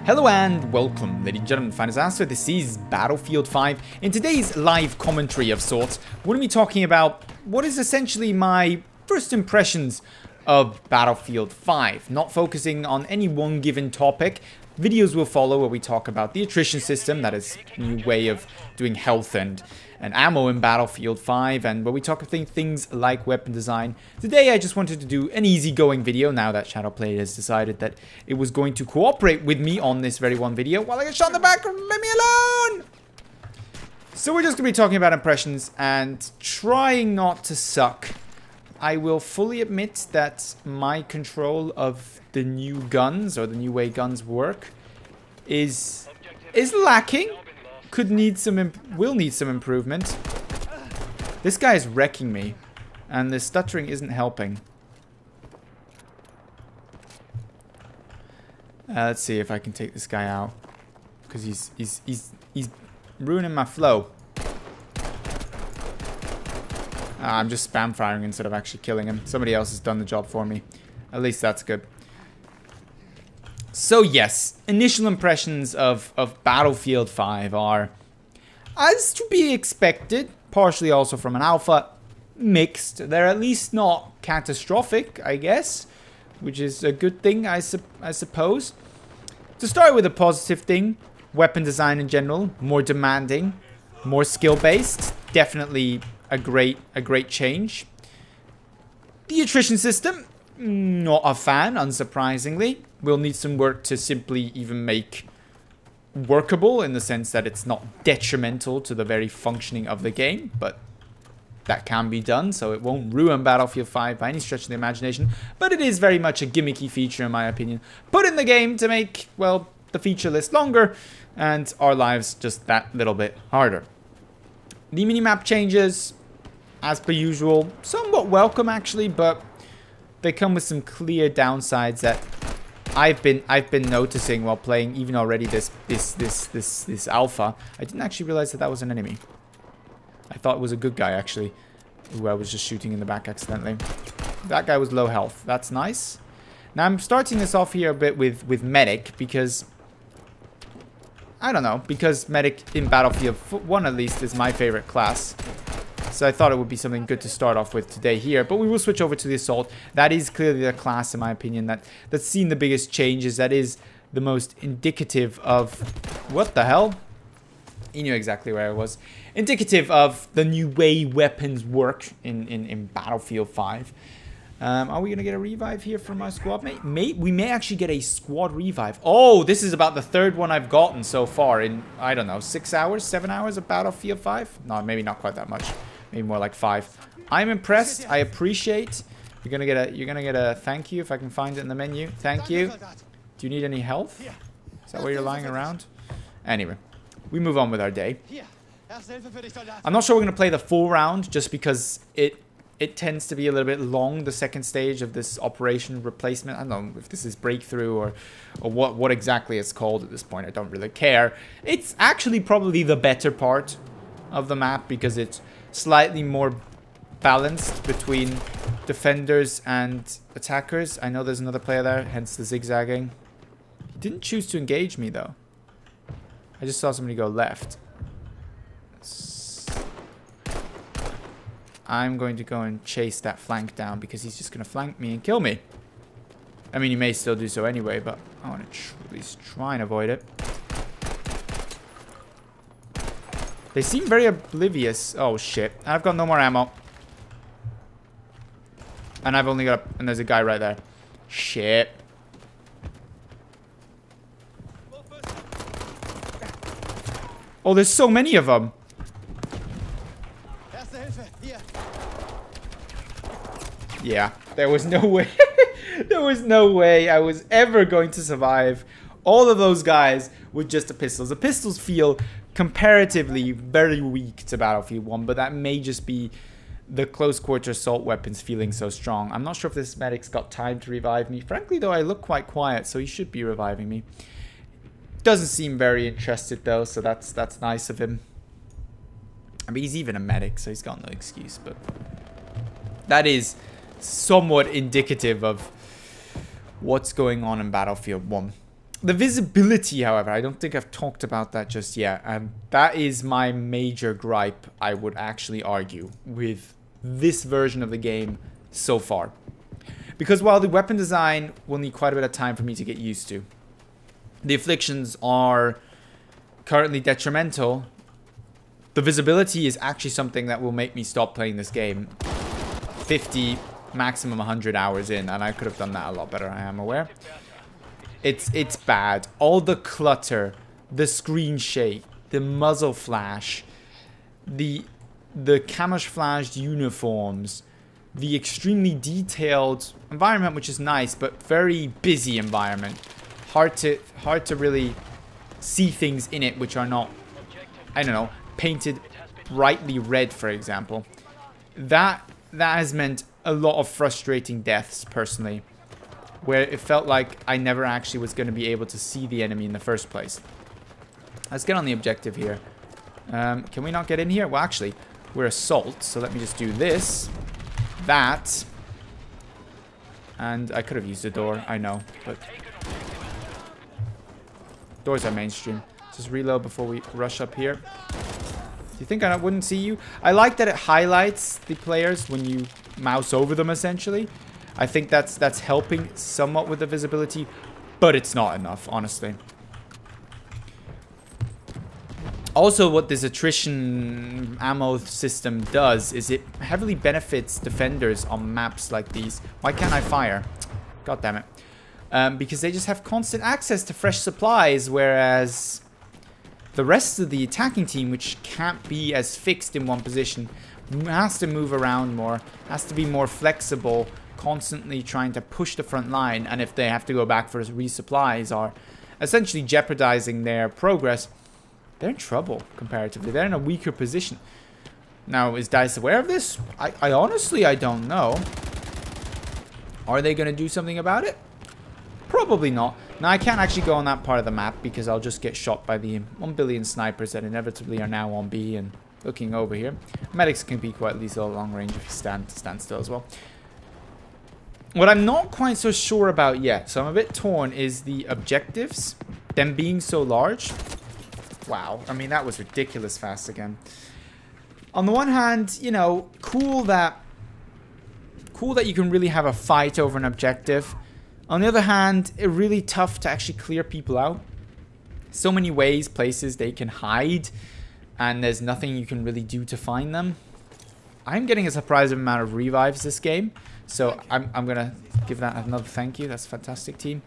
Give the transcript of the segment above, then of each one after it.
Hello and welcome, ladies and gentlemen, Finest Answer. This is Battlefield 5. In today's live commentary of sorts, we're going to be talking about what is essentially my first impressions of Battlefield 5. Not focusing on any one given topic. Videos will follow where we talk about the attrition system, that is a new way of doing health and ammo in Battlefield 5, and where we talk about things like weapon design. Today I just wanted to do an easygoing video now that Shadowplay has decided that it was going to cooperate with me on this very one video. While I get shot in the back, leave me alone! So we're just going to be talking about impressions and trying not to suck. I will fully admit that my control of the new guns, or the new way guns work, is lacking. Will need some improvement. This guy is wrecking me, and the stuttering isn't helping. Let's see if I can take this guy out, because he's ruining my flow. I'm just spam firing instead of actually killing him. Somebody else has done the job for me. At least that's good. So yes, initial impressions of Battlefield 5 are, as to be expected, partially also from an alpha, mixed. They're at least not catastrophic, I guess, which is a good thing, I suppose. To start with a positive thing, weapon design in general, more demanding, more skill-based, definitely a great change. The attrition system, not a fan, unsurprisingly. We'll need some work to simply even make workable, in the sense that it's not detrimental to the very functioning of the game, but that can be done, so it won't ruin Battlefield 5 by any stretch of the imagination. But it is very much a gimmicky feature, in my opinion, put in the game to make, well, the feature list longer and our lives just that little bit harder. The minimap changes, as per usual, somewhat welcome actually, but they come with some clear downsides that I've been noticing while playing even already this alpha. I didn't actually realize that that was an enemy. I thought it was a good guy actually, who I was just shooting in the back accidentally. That guy was low health. That's nice. Now I'm starting this off here a bit with medic, because I don't know, because medic in Battlefield 1 at least is my favorite class. So I thought it would be something good to start off with today here. But we will switch over to the assault. That is clearly the class, in my opinion, that's seen the biggest changes. That is the most indicative of... What the hell? He knew exactly where I was. Indicative of the new way weapons work in Battlefield 5. Are we going to get a revive here from my squad mate? We may actually get a squad revive. Oh, this is about the third one I've gotten so far in, I don't know, 6 hours, 7 hours of Battlefield 5? No, maybe not quite that much. Maybe more like 5. I'm impressed. I appreciate. You're gonna get a thank you if I can find it in the menu. Thank you. Do you need any health? Is that where you're lying around? Anyway, we move on with our day. I'm not sure we're gonna play the full round, just because it tends to be a little bit long, the second stage of this operation replacement. I don't know if this is breakthrough or what exactly it's called at this point. I don't really care. It's actually probably the better part of the map, because it's slightly more balanced between defenders and attackers. I know there's another player there, hence the zigzagging. He didn't choose to engage me though. I just saw somebody go left. I'm going to go and chase that flank down, because he's just going to flank me and kill me. I mean, he may still do so anyway, but I want to at least try and avoid it. They seem very oblivious. Oh shit. I've got no more ammo. And I've only got... And there's a guy right there. Shit. Oh, there's so many of them. Yeah, there was no way. There was no way I was ever going to survive all of those guys with just the pistols. The pistols feel comparatively very weak to Battlefield 1, but that may just be the close quarter assault weapons feeling so strong. I'm not sure if this medic's got time to revive me. Frankly though, I look quite quiet, so he should be reviving me. Doesn't seem very interested though, so that's nice of him. I mean, he's even a medic, so he's got no excuse, but that is somewhat indicative of what's going on in Battlefield 1. The visibility, however, I don't think I've talked about that just yet. That is my major gripe, I would actually argue, with this version of the game so far. Because while the weapon design will need quite a bit of time for me to get used to, the afflictions are currently detrimental. The visibility is actually something that will make me stop playing this game 50, maximum 100 hours in, and I could have done that a lot better, I am aware. It's bad. All the clutter, the screen shake, the muzzle flash, the camouflaged uniforms, the extremely detailed environment, which is nice, but very busy environment. Hard to really see things in it which are not, I don't know, painted brightly red, for example. That has meant a lot of frustrating deaths, personally, where it felt like I never actually was going to be able to see the enemy in the first place. Let's get on the objective here. Can we not get in here? Well, actually, we're assault, so let me just do this, that, and I could have used a door, I know, but doors are mainstream. Just reload before we rush up here. Do you think I wouldn't see you? I like that it highlights the players when you mouse over them, essentially. I think that's helping somewhat with the visibility, but it's not enough, honestly. Also, what this attrition ammo system does is it heavily benefits defenders on maps like these. Why can't I fire? God damn it. Because they just have constant access to fresh supplies, whereas the rest of the attacking team, which can't be as fixed in one position, has to move around more, has to be more flexible, constantly trying to push the front line, and if they have to go back for resupplies or essentially jeopardizing their progress, they're in trouble comparatively. They're in a weaker position. Now, is DICE aware of this? I honestly, I don't know. Are they going to do something about it? Probably not. Now, I can't actually go on that part of the map because I'll just get shot by the 1 billion snipers that inevitably are now on B and looking over here. Medics can be quite lethal at long range if you stand still as well. What I'm not quite so sure about yet, so I'm a bit torn, is the objectives. Them being so large. Wow, I mean, that was ridiculous fast again. On the one hand, you know, cool that you can really have a fight over an objective. On the other hand, it's really tough to actually clear people out. So many ways, places they can hide, and there's nothing you can really do to find them. I'm getting a surprising amount of revives this game, so I'm gonna give that another thank you. That's a fantastic, team.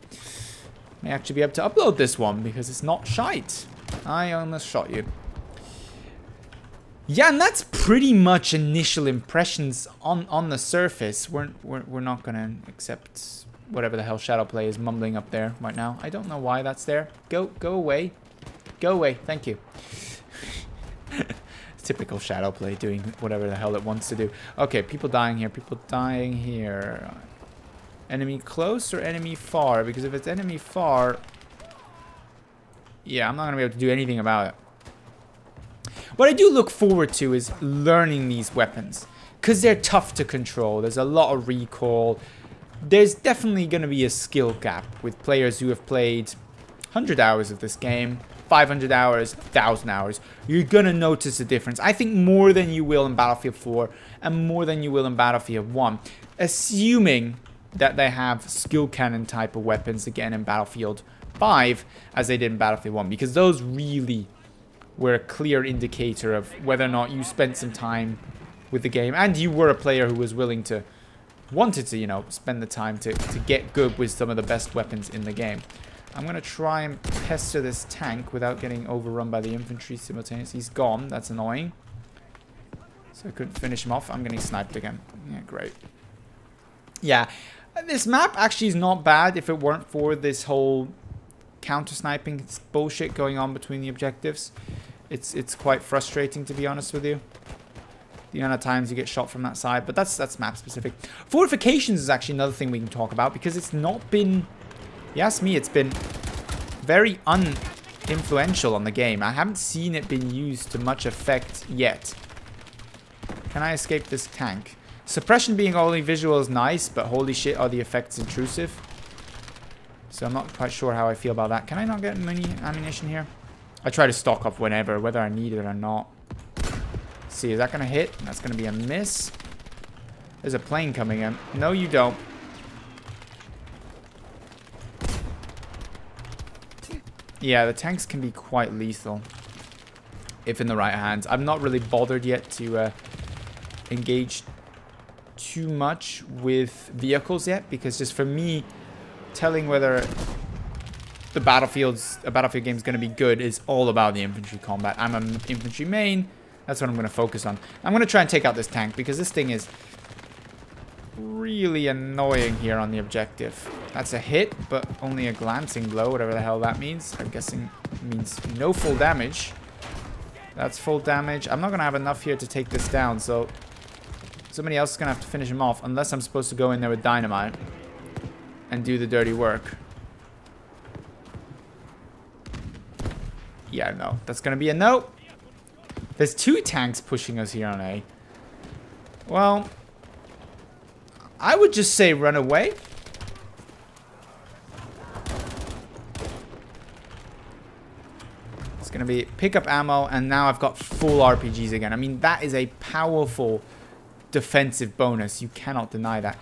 May actually be able to upload this one because it's not shite. I almost shot you. Yeah, and that's pretty much initial impressions on the surface. We're not gonna accept whatever the hell Shadowplay is mumbling up there right now. I don't know why that's there. Go away. Go away. Thank you. Typical Shadowplay doing whatever the hell it wants to do. Okay, people dying here. People dying here. Enemy close or enemy far? Because if it's enemy far, yeah, I'm not gonna be able to do anything about it. What I do look forward to is learning these weapons, because they're tough to control. There's a lot of recoil. There's definitely going to be a skill gap with players who have played 100 hours of this game, 500 hours, 1,000 hours. You're going to notice a difference. I think more than you will in Battlefield 4 and more than you will in Battlefield 1. Assuming that they have skill cannon type of weapons again in Battlefield 5 as they did in Battlefield 1. Because those really were a clear indicator of whether or not you spent some time with the game and you were a player who was willing to, wanted to, you know, spend the time to get good with some of the best weapons in the game. I'm going to try and pester this tank without getting overrun by the infantry simultaneously. He's gone. That's annoying. So I couldn't finish him off. I'm getting sniped again. Yeah, great. Yeah, this map actually is not bad if it weren't for this whole counter-sniping bullshit going on between the objectives. It's quite frustrating, to be honest with you. The amount of times you get shot from that side, but that's map specific. Fortifications is actually another thing we can talk about because it's not been, you ask me, it's been very uninfluential on the game. I haven't seen it being used to much effect yet. Can I escape this tank? Suppression being only visual is nice, but holy shit, are the effects intrusive. So I'm not quite sure how I feel about that. Can I not get many ammunition here? I try to stock up whenever, whether I need it or not. Let's see, is that going to hit? That's going to be a miss. There's a plane coming in. No, you don't. Yeah, the tanks can be quite lethal if in the right hands. I'm not really bothered yet to engage too much with vehicles yet, because just for me, telling whether a battlefield game is going to be good is all about the infantry combat. I'm an infantry main. That's what I'm going to focus on. I'm going to try and take out this tank because this thing is really annoying here on the objective. That's a hit, but only a glancing blow, whatever the hell that means. I'm guessing it means no full damage. That's full damage. I'm not going to have enough here to take this down, so somebody else is going to have to finish him off, unless I'm supposed to go in there with dynamite and do the dirty work. Yeah, no. That's going to be a no. There's 2 tanks pushing us here on A. Well, I would just say run away. It's going to be pick up ammo, and now I've got full RPGs again. I mean, that is a powerful defensive bonus. You cannot deny that.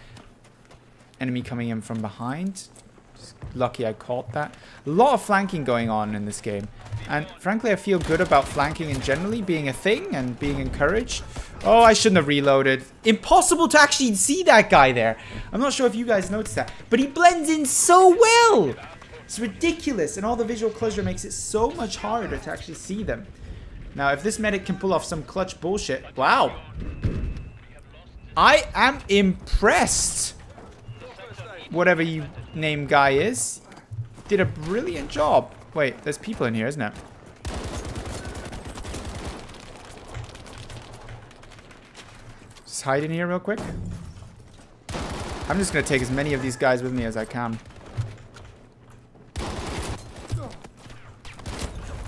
Enemy coming in from behind. Just lucky I caught that. A lot of flanking going on in this game. And frankly, I feel good about flanking in generally being a thing and being encouraged. Oh, I shouldn't have reloaded. Impossible to actually see that guy there. I'm not sure if you guys noticed that, but he blends in so well. It's ridiculous, and all the visual closure makes it so much harder to actually see them. Now, if this medic can pull off some clutch bullshit, wow. I am impressed. Whatever you name guy is, did a brilliant job. Wait, there's people in here, isn't it? Just hide in here real quick. I'm just going to take as many of these guys with me as I can.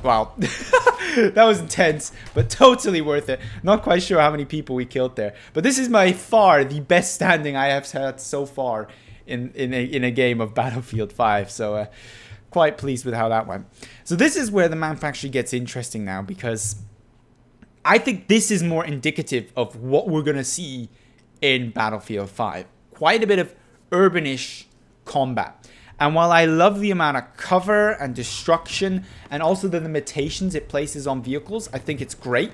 Wow. That was intense, but totally worth it. Not quite sure how many people we killed there. But this is by far the best standing I have had so far in a game of Battlefield 5. So, quite pleased with how that went. So this is where the map actually gets interesting now, because I think this is more indicative of what we're going to see in Battlefield 5. Quite a bit of urbanish combat. And while I love the amount of cover and destruction and also the limitations it places on vehicles, I think it's great.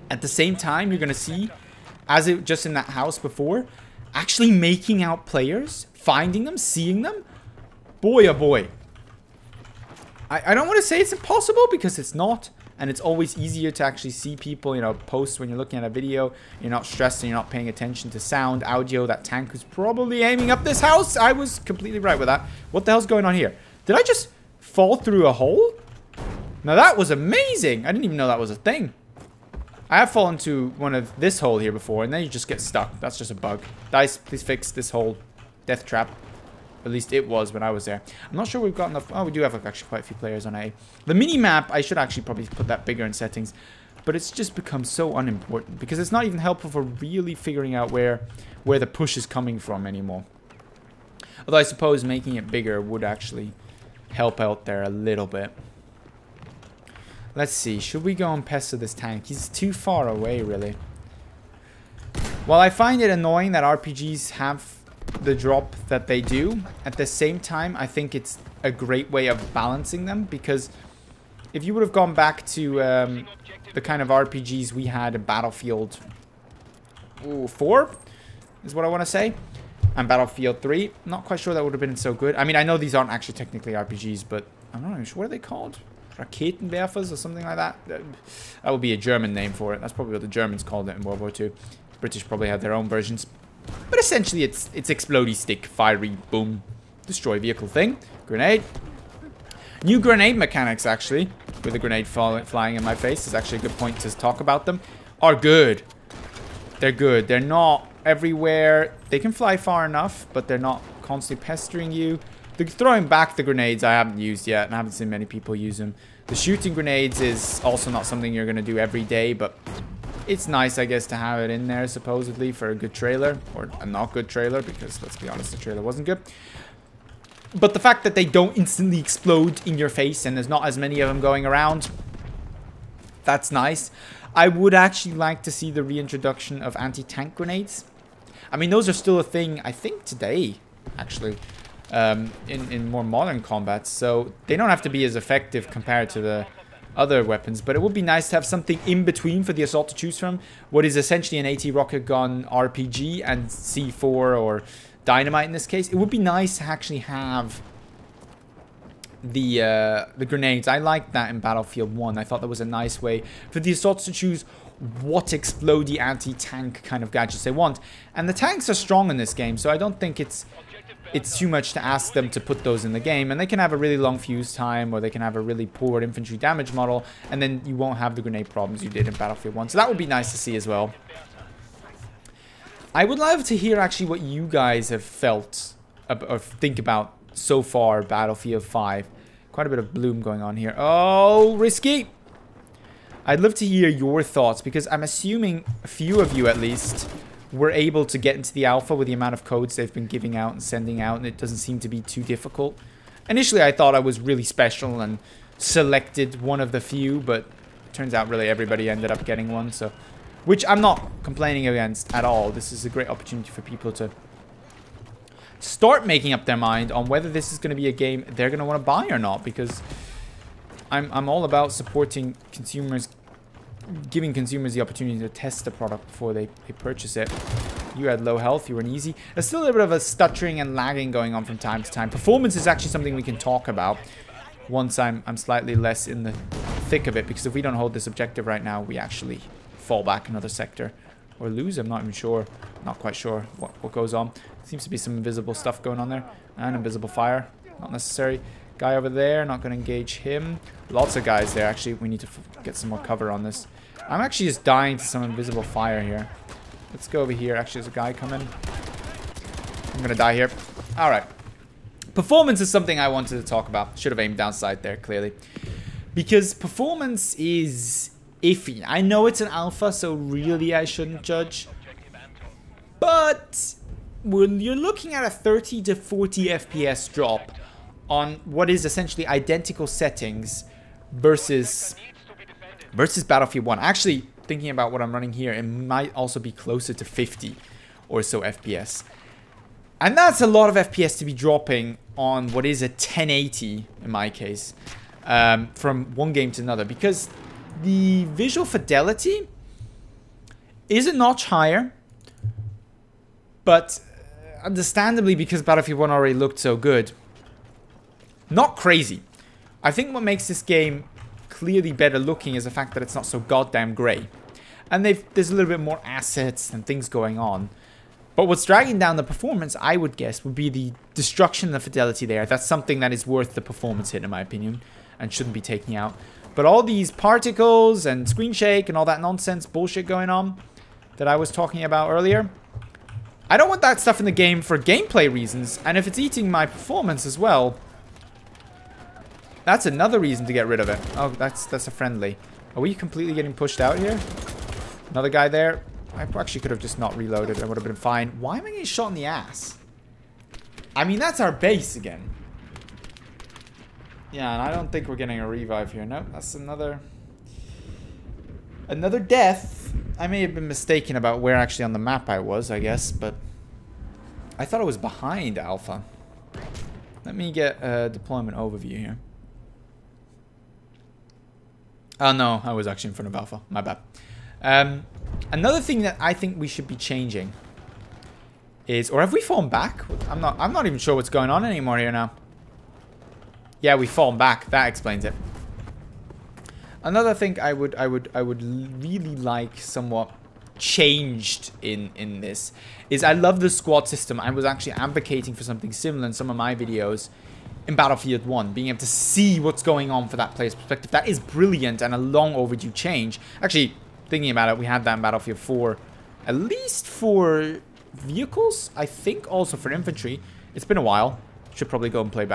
At the same time, you're going to see, as it just in that house before, actually making out players, finding them, seeing them. Boy, oh boy. I don't want to say it's impossible, because it's not. And it's always easier to actually see people, you know, post when you're looking at a video. You're not stressed and you're not paying attention to sound, audio. That tank was probably aiming up this house. I was completely right with that. What the hell's going on here? Did I just fall through a hole? Now that was amazing. I didn't even know that was a thing. I have fallen to one of this hole here before, and then you just get stuck. That's just a bug. Dice, please fix this whole death trap. At least it was when I was there. I'm not sure we've got enough. Oh, we do have actually quite a few players on A. The mini-map, I should actually probably put that bigger in settings. But it's just become so unimportant, because it's not even helpful for really figuring out where the push is coming from anymore. Although I suppose making it bigger would actually help out there a little bit. Let's see. Should we go and pester this tank? He's too far away, really. While I find it annoying that RPGs have the drop that they do, at the same time I think it's a great way of balancing them, because if you would have gone back to the kind of RPGs we had in Battlefield 4 is what I want to say, and Battlefield 3, not quite sure that would have been so good. I mean, I know these aren't actually technically RPGs, but I'm not even sure what are they called, Raketenwerfers or something like that. That would be a German name for it. That's probably what the Germans called it in World War II. British probably had their own versions. But essentially, it's explodey stick, fiery, boom, destroy vehicle thing. Grenade. New grenade mechanics, actually, with a grenade flying in my face, is actually a good point to talk about them, are good. They're good. They're not everywhere. They can fly far enough, but they're not constantly pestering you. The throwing back the grenades I haven't used yet, and I haven't seen many people use them. The shooting grenades is also not something you're going to do every day, but it's nice, I guess, to have it in there, supposedly, for a good trailer. Or a not good trailer, because, let's be honest, the trailer wasn't good. But the fact that they don't instantly explode in your face and there's not as many of them going around, that's nice. I would actually like to see the reintroduction of anti-tank grenades. I mean, those are still a thing, I think, today, actually, in more modern combats. So they don't have to be as effective compared to the other weapons. But it would be nice to have something in between for the assault to choose from. What is essentially an AT rocket gun RPG and C4 or dynamite in this case. It would be nice to actually have the grenades. I liked that in Battlefield 1. I thought that was a nice way for the assaults to choose what explodey anti-tank kind of gadgets they want. And the tanks are strong in this game, so I don't think it's too much to ask them to put those in the game. And they can have a really long fuse time, or they can have a really poor infantry damage model, and then you won't have the grenade problems you did in Battlefield 1. So that would be nice to see as well. I would love to hear actually what you guys have felt or think about so far Battlefield 5. Quite a bit of bloom going on here. Oh, risky! I'd love to hear your thoughts, because I'm assuming a few of you at least were able to get into the alpha with the amount of codes they've been giving out and sending out, and it doesn't seem to be too difficult. Initially, I thought I was really special and selected one of the few, but turns out really everybody ended up getting one, so... Which I'm not complaining against at all. This is a great opportunity for people to start making up their mind on whether this is going to be a game they're going to want to buy or not, because I'm all about supporting consumers, giving consumers the opportunity to test the product before they purchase it. You had low health, you were easy. There's still a little bit of a stuttering and lagging going on from time to time. Performance is actually something we can talk about once I'm slightly less in the thick of it, because if we don't hold this objective right now, we actually fall back another sector or lose. I'm not even sure, not quite sure what goes on. Seems to be some invisible stuff going on there, and invisible fire, not necessary. Guy over there, not going to engage him. Lots of guys there. Actually, we need to get some more cover on this. I'm actually just dying to some invisible fire here. Let's go over here. Actually, there's a guy coming. I'm going to die here. All right. Performance is something I wanted to talk about. Should have aimed downside there, clearly. Because performance is iffy. I know it's an alpha, so really I shouldn't judge. But when you're looking at a 30 to 40 FPS drop on what is essentially identical settings versus Battlefield 1. Actually, thinking about what I'm running here, it might also be closer to 50 or so FPS. And that's a lot of FPS to be dropping on what is a 1080, in my case, from one game to another. Because the visual fidelity is a notch higher, but understandably, because Battlefield 1 already looked so good, not crazy. I think what makes this game clearly better looking is the fact that it's not so goddamn grey. And there's a little bit more assets and things going on. But what's dragging down the performance, I would guess, would be the destruction and the fidelity there. That's something that is worth the performance hit, in my opinion, and shouldn't be taken out. But all these particles and screen shake and all that nonsense bullshit going on that I was talking about earlier, I don't want that stuff in the game for gameplay reasons. And if it's eating my performance as well, that's another reason to get rid of it. Oh, that's a friendly. Are we completely getting pushed out here? Another guy there. I actually could have just not reloaded. I would have been fine. Why am I getting shot in the ass? I mean, that's our base again. Yeah, and I don't think we're getting a revive here. Nope, that's another death. I may have been mistaken about where actually on the map I was, I guess, but I thought it was behind Alpha. Let me get a deployment overview here. Oh no, I was actually in front of Alpha. My bad. Another thing that I think we should be changing is, or have we fallen back? I'm not even sure what's going on anymore here now. Yeah, we've fallen back. That explains it. Another thing I would really like somewhat changed in this is I love the squad system. I was actually advocating for something similar in some of my videos in Battlefield 1, being able to see what's going on for that player's perspective. That is brilliant and a long overdue change. Actually, thinking about it, we had that in Battlefield 4, at least for vehicles, I think also for infantry. It's been a while. Should probably go and play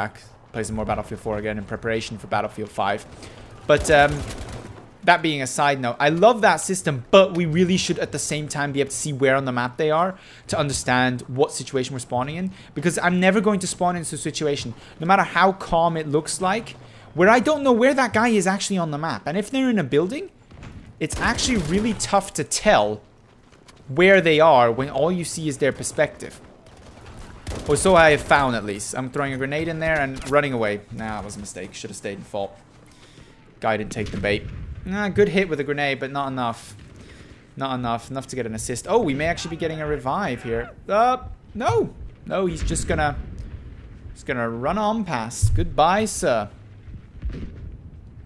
some more Battlefield 4 again in preparation for Battlefield 5. But that being a side note, I love that system, but we really should at the same time be able to see where on the map they are to understand what situation we're spawning in. Because I'm never going to spawn into a situation, no matter how calm it looks like, where I don't know where that guy is actually on the map. And if they're in a building, it's actually really tough to tell where they are when all you see is their perspective. Or so I have found, at least. I'm throwing a grenade in there and running away. Nah, it was a mistake. Should have stayed in fault. Guy didn't take the bait. Good hit with a grenade, but not enough. Not enough. Enough to get an assist. Oh, we may actually be getting a revive here. No. No, he's just gonna... He's gonna run on past. Goodbye, sir.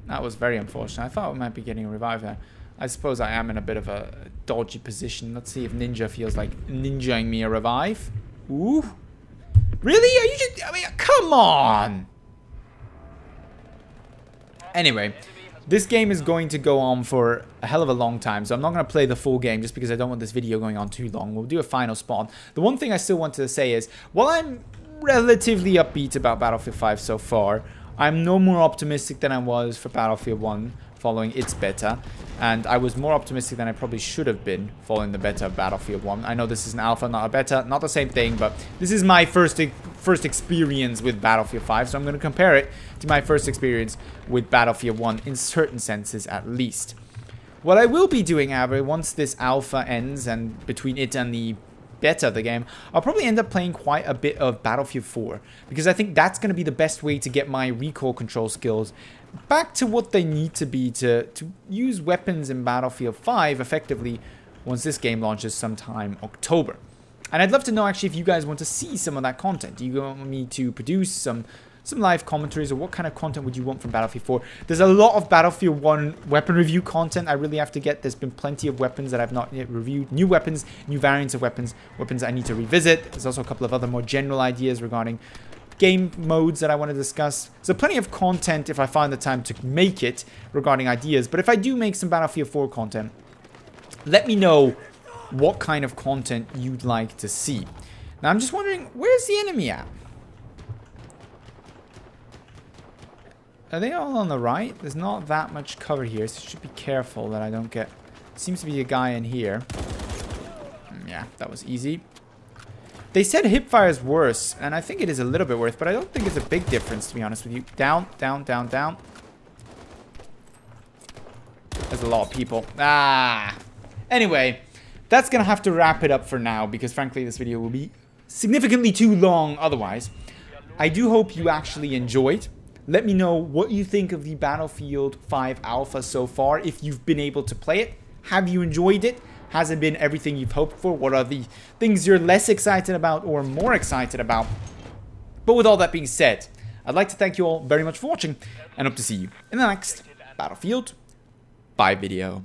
That was very unfortunate. I thought we might be getting a revive there. I suppose I am in a bit of a dodgy position. Let's see if Ninja feels like ninjaing me a revive. Ooh. Really? Are you just... I mean, come on! Anyway... This game is going to go on for a hell of a long time, so I'm not going to play the full game just because I don't want this video going on too long. We'll do a final spawn. The one thing I still wanted to say is, while I'm relatively upbeat about Battlefield 5 so far, I'm no more optimistic than I was for Battlefield 1 following its beta, and I was more optimistic than I probably should have been following the beta of Battlefield 1. I know this is an alpha, not a beta, not the same thing, but this is my first experience with Battlefield 5, so I'm going to compare it to my first experience with Battlefield 1 in certain senses at least. What I will be doing, however, once this alpha ends and between it and the beta of the game, I'll probably end up playing quite a bit of Battlefield 4, because I think that's going to be the best way to get my recoil control skills back to what they need to be to use weapons in Battlefield 5 effectively once this game launches sometime October. And I'd love to know actually if you guys want to see some of that content. Do you want me to produce some live commentaries, or what kind of content would you want from Battlefield 4? There's a lot of Battlefield 1 weapon review content I really have to get. There's been plenty of weapons that I've not yet reviewed. New weapons, new variants of weapons, weapons I need to revisit. There's also a couple of other more general ideas regarding game modes that I want to discuss. So plenty of content if I find the time to make it regarding ideas. But if I do make some Battlefield 4 content, let me know what kind of content you'd like to see. Now I'm just wondering, where's the enemy at? Are they all on the right? There's not that much cover here, so I should be careful that I don't get... Seems to be a guy in here. Yeah, that was easy. They said hipfire is worse, and I think it is a little bit worse, but I don't think it's a big difference, to be honest with you. Down, down, down, down. There's a lot of people. Anyway, that's going to have to wrap it up for now, because frankly, this video will be significantly too long otherwise. I do hope you actually enjoyed. Let me know what you think of the Battlefield 5 alpha so far, if you've been able to play it. Have you enjoyed it? Has it been everything you've hoped for? What are the things you're less excited about or more excited about? But with all that being said, I'd like to thank you all very much for watching, and hope to see you in the next Battlefield 5 video.